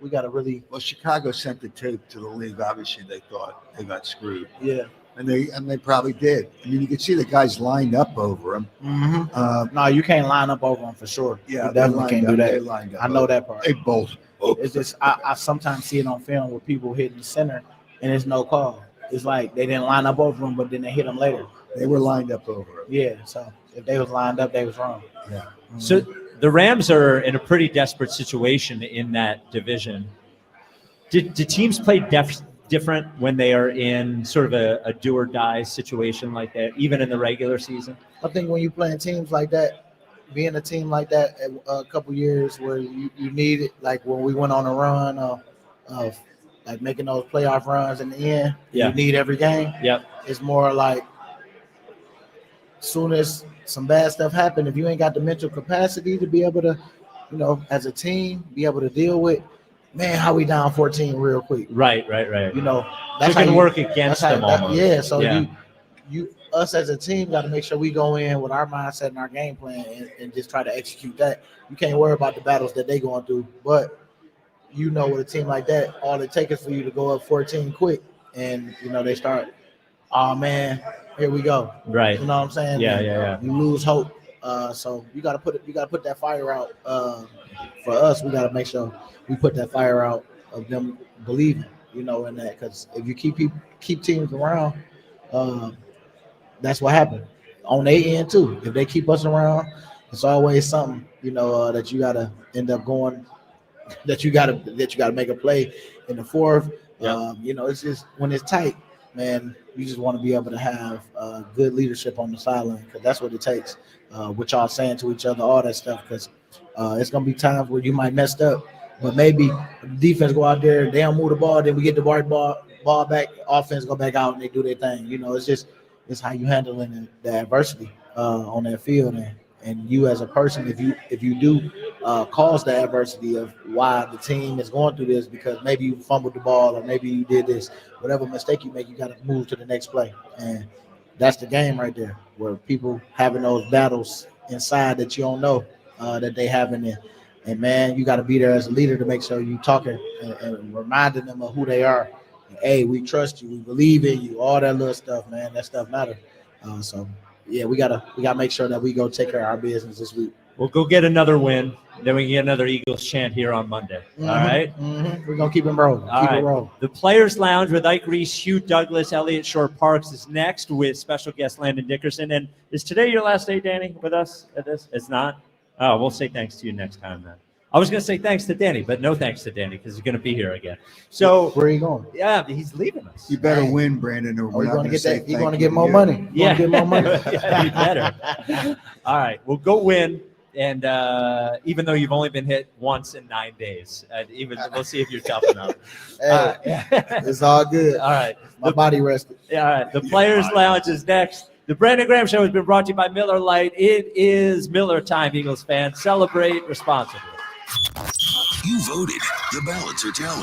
We gotta really. Well, Chicago sent the tape to the league. Obviously, they thought they got screwed. Yeah. And they probably did. I mean, you could see the guys lined up over him. Mm-hmm. No, you can't line up over them for sure. Yeah, you definitely can't do They that. lined up. I know that part. They both. It's just I sometimes see it on film where people hitting the center and it's no call. It's like they didn't line up over them, but then they hit them later. They were lined up over him. Yeah. So if they was lined up, they was wrong. Yeah. Mm-hmm. So the Rams are in a pretty desperate situation in that division. Did teams play different when they are in sort of a do or die situation like that, even in the regular season? I think when you're playing teams like that, being a team like that a couple years where you need it, like when we went on a run of like making those playoff runs in the end, you need every game. Yep. It's more like soon as some bad stuff happen, if you ain't got the mental capacity to be able to, as a team, be able to deal with, man, how we down 14 real quick. Right. That's how you work against them almost. Yeah, so us as a team got to make sure we go in with our mindset and our game plan and just try to execute that. You can't worry about the battles that they going through, but with a team like that, all it takes is for you to go up 14 quick, and they start, oh man, here we go. Right. You know what I'm saying? Yeah. You lose hope. So you gotta put that fire out. For us, we gotta make sure we put that fire out of them believing, in that. Because if you keep teams around, that's what happened on their end too. If they keep us around, it's always something, that you gotta end up going. That you gotta make a play in the fourth. Yep. It's just when it's tight, man. You just want to be able to have good leadership on the sideline, because that's what it takes. What y'all saying to each other, all that stuff, because it's gonna be times where you might messed up, but maybe the defense go out there, they don't move the ball, then we get the ball back, offense go back out and they do their thing. It's how you handling the adversity on that field, and you as a person, if you do cause the adversity of why the team is going through this, because maybe you fumbled the ball or maybe you did this, whatever mistake you make, you got to move to the next play. And that's the game right there, where people having those battles inside that you don't know that they having there. And man, you got to be there as a leader to make sure you talking and reminding them of who they are. And, hey, we trust you, we believe in you, all that little stuff, man. That stuff matters. So yeah, we gotta make sure that we go take care of our business this week. We'll go get another win. Then we can get another Eagles chant here on Monday. Mm-hmm. All right? Mm-hmm. We're going to keep it rolling. All right. The Players Lounge with Ike Reese, Hugh Douglas, Elliott Shore-Parks is next with special guest Landon Dickerson. And is today your last day, Danny, with us at this? It's not? Oh, we'll say thanks to you next time then. I was going to say thanks to Danny, but no thanks to Danny because he's going to be here again. So where are you going? Yeah, he's leaving us. You better win, Brandon, or we're not going to say thank you. You're going to get more money. Yeah. Get more money. Yeah, you better. All right. Well, go win. And even though you've only been hit once in 9 days, we'll see if you're tough enough. It's all good. All right. My body rested. All right. The Players Lounge is next. The Brandon Graham Show has been brought to you by Miller Lite. It is Miller time, Eagles fans. Celebrate responsibly. You voted. The ballots are tallied.